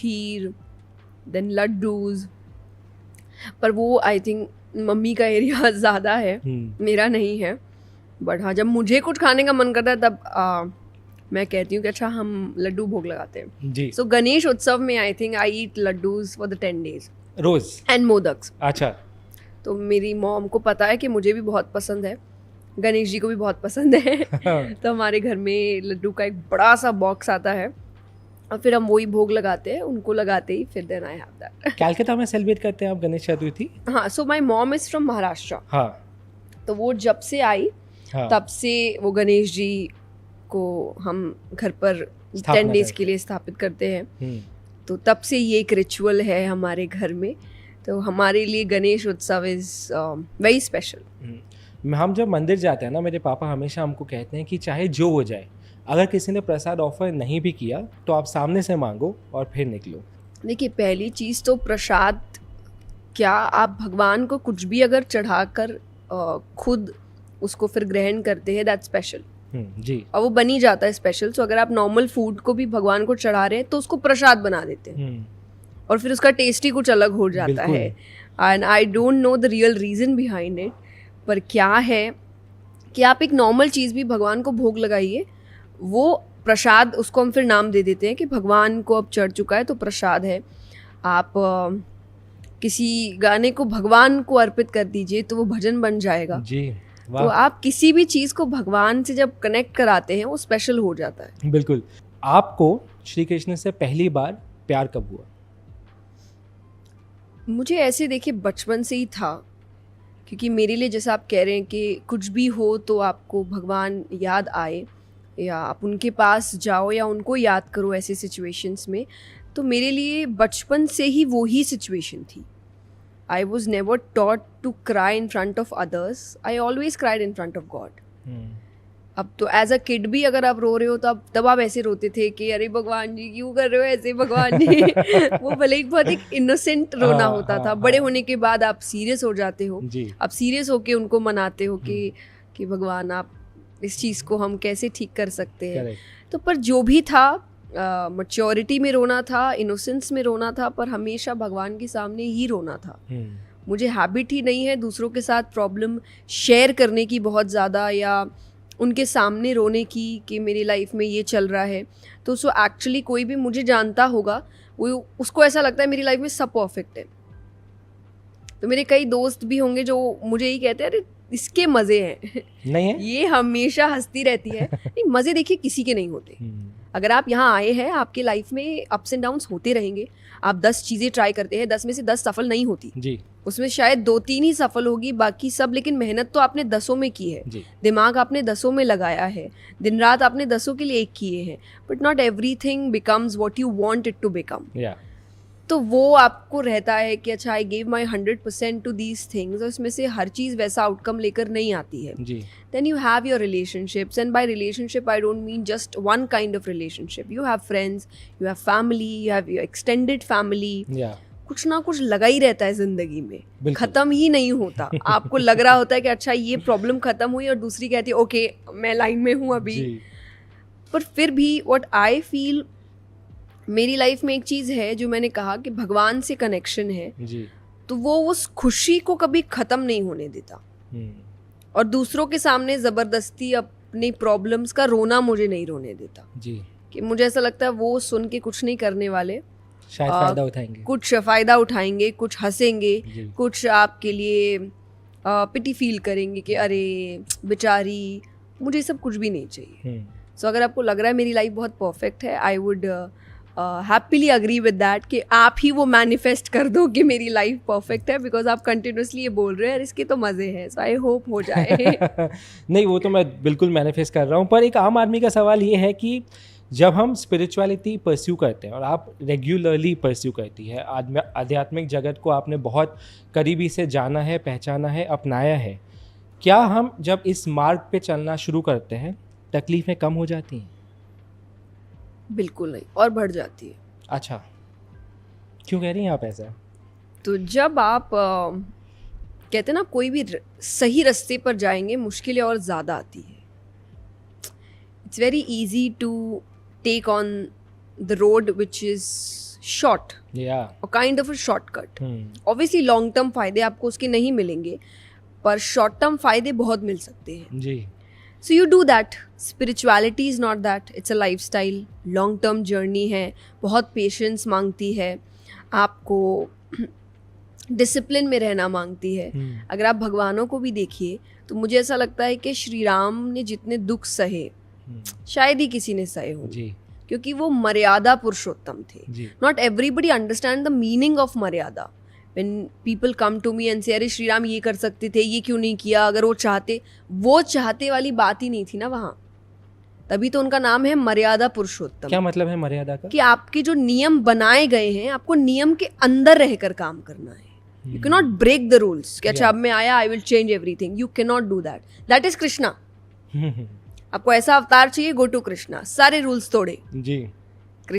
खीर, then laddoos, पर वो I think mummy का एरिया ज़्यादा है, मेरा नहीं है। बट हाँ, जब मुझे कुछ खाने का मन करता है तब मैं कहती हूँ कि अच्छा हम लड्डू भोग लगाते हैं जी। सो गणेश उत्सव में I think I eat laddoos for the 10 days रोज? एंड मोदक्स। अच्छा। तो मेरी मॉम को पता है कि मुझे भी बहुत पसंद है, गणेश जी को भी बहुत पसंद है तो हमारे घर में लड्डू का एक बड़ा सा बॉक्स आता है और फिर हम वही भोग लगाते हैं, उनको लगाते ही फिर then I have that. Calcutta में सेलिब्रेट करते हैं आप गणेश चतुर्थी? हाँ, so my mom is from Maharashtra. हाँ। तो वो जब से आई हाँ। तब से वो गणेश जी को हम घर पर 10 days के लिए स्थापित करते हैं। तो तब से ये एक रिचुअल है हमारे घर में। तो हमारे लिए गणेश उत्सव इज वेरी स्पेशल। हम जब मंदिर जाते हैं ना, मेरे पापा हमेशा हमको कहते हैं कि चाहे जो हो जाए, अगर किसी ने प्रसाद ऑफर नहीं भी किया तो आप सामने से मांगो और फिर निकलो। देखिए, पहली चीज़ तो प्रसाद क्या, आप भगवान को कुछ भी अगर चढ़ाकर खुद उसको फिर ग्रहण करते हैं, दैट स्पेशल जी। और वो बनी जाता है स्पेशल। सो अगर आप नॉर्मल फूड को भी भगवान को चढ़ा रहे हैं तो उसको प्रसाद बना देते हैं और फिर उसका टेस्ट ही कुछ अलग हो जाता है। And I don't know the real reason behind it, पर क्या है कि आप एक नॉर्मल चीज़ भी भगवान को भोग लगाइए, वो प्रसाद, उसको हम फिर नाम दे देते हैं कि भगवान को अब चढ़ चुका है तो प्रसाद है। आप किसी गाने को भगवान को अर्पित कर दीजिए तो वो भजन बन जाएगा जी। तो आप किसी भी चीज़ को भगवान से जब कनेक्ट कराते हैं वो स्पेशल हो जाता है। बिल्कुल। आपको श्री कृष्ण से पहली बार प्यार कब हुआ? मुझे ऐसे देखिए बचपन से ही था, क्योंकि मेरे लिए जैसा आप कह रहे हैं कि कुछ भी हो तो आपको भगवान याद आए या आप उनके पास जाओ या उनको याद करो ऐसे सिचुएशंस में, तो मेरे लिए बचपन से ही वो ही सिचुएशन थी। I was never taught to cry in front of others. I always cried in front of God. अब तो एज अ किड भी अगर आप रो रहे हो तब आप ऐसे रोते थे कि अरे भगवान जी क्यों कर रहे हो ऐसे भगवान जी वो भले ही बहुत एक इनोसेंट रोना होता था। बड़े होने के बाद आप सीरियस हो जाते हो, आप सीरियस होके उनको मनाते हो कि भगवान आप इस चीज़ को हम कैसे ठीक कर सकते हैं। तो पर जो भी था, मैच्योरिटी में रोना था, इनोसेंस में रोना था, पर हमेशा भगवान के सामने ही रोना था। मुझे हैबिट ही नहीं है दूसरों के साथ प्रॉब्लम शेयर करने की बहुत ज़्यादा या उनके सामने रोने की कि मेरी लाइफ में ये चल रहा है। तो सो एक्चुअली कोई भी मुझे जानता होगा वो उसको ऐसा लगता है मेरी लाइफ में सब परफेक्ट है। तो मेरे कई दोस्त भी होंगे जो मुझे ही कहते हैं अरे इसके मज़े हैं नहीं है? ये हमेशा हंसती रहती है। नहीं, मज़े देखिए किसी के नहीं होते। अगर आप यहाँ आए हैं, आपके लाइफ में अप्स एंड डाउन्स होते रहेंगे। आप 10 चीज़ें ट्राई करते हैं, 10 में से 10 सफल नहीं होती जी। उसमें शायद 2-3 ही सफल होगी, बाकी सब, लेकिन मेहनत तो आपने 10 में की है, दिमाग आपने 10 में लगाया है, दिन रात आपने 10 के लिए एक किए हैं। But not everything becomes what you want it to become. तो वो आपको रहता है कि अच्छा I gave my 100% to these things, और इसमें से हर चीज़ वैसा आउटकम लेकर नहीं आती है। Then you have your relationships, and by relationship I don't mean just one kind of relationship. You have friends, you have family, you have your extended family. कुछ ना कुछ लगा ही रहता है जिंदगी में, खत्म ही नहीं होता। आपको लग रहा होता है कि अच्छा ये प्रॉब्लम खत्म हुई और दूसरी कहती है ओके मैं लाइन में हूँ अभी। पर फिर भी व्हाट आई फील, मेरी लाइफ में एक चीज़ है जो मैंने कहा कि भगवान से कनेक्शन है जी। तो वो उस खुशी को कभी ख़त्म नहीं होने देता, और दूसरों के सामने ज़बरदस्ती अपनी प्रॉब्लम्स का रोना मुझे नहीं रोने देता जी। कि मुझे ऐसा लगता है वो सुन के कुछ नहीं करने वाले, शायद फ़ायदा उठाएंगे, कुछ फ़ायदा उठाएंगे, कुछ हंसेंगे, कुछ आपके लिए पिटी फील करेंगे कि अरे बेचारी, मुझे सब कुछ भी नहीं चाहिए। सो अगर आपको लग रहा है मेरी लाइफ बहुत परफेक्ट है, I would happily agree with that कि आप ही वो मैनिफेस्ट कर दो कि मेरी लाइफ परफेक्ट है, बिकॉज आप कंटिन्यूसली ये बोल रहे हैं इसके तो मज़े हैं। सो आई होप हो जाए नहीं, वो तो मैं बिल्कुल मैनिफेस्ट कर रहा हूँ। पर एक आम आदमी का सवाल ये है कि जब हम स्पिरिचुअलिटी परस्यू करते हैं, और आप रेगुलरली परस्यू करती है, आध्यात्मिक जगत को आपने बहुत करीबी से जाना है, पहचाना है, अपनाया है, क्या हम जब इस मार्ग पे चलना शुरू करते हैं तकलीफ़ें कम हो जाती हैं? बिल्कुल नहीं, और बढ़ जाती है। अच्छा, क्यों कह रही हैं आप ऐसा? तो जब आप कहते हैं ना कोई भी सही रास्ते पर जाएंगे मुश्किलें और ज़्यादा आती है। It's very easy to take on the road which is short, या a kind of a shortcut. Obviously long term फायदे आपको उसके नहीं मिलेंगे, पर शॉर्ट टर्म फायदे बहुत मिल सकते हैं. जी. So you do that. Spirituality is not that. It's a lifestyle. Long term journey है, बहुत patience मांगती है, आपको डिसिप्लिन में रहना मांगती है. अगर आप भगवानों को भी देखिए तो मुझे ऐसा लगता है कि श्री राम ने जितने दुख सहे शायद ही किसी ने सहे हों, जी. क्योंकि वो मर्यादा पुरुषोत्तम थे. जी. Not everybody understand the meaning of maryada. When people come to me and say अरे श्री राम ये कर सकते थे, ये क्यों नहीं किया, अगर वो चाहते वाली बात ही नहीं थी ना वहाँ. तभी तो उनका नाम है मर्यादा पुरुषोत्तम. क्या मतलब है मर्यादा का? कि आपके जो नियम बनाए गए हैं आपको नियम के अंदर रहकर काम करना है. You can not break the rules कि अच्छा अब मैं आया I will change everything. You can not do that. That is Krishna. आपको ऐसा अवतार चाहिए, गो टू कृष्णा. सारे रूल्स तोड़े. जी.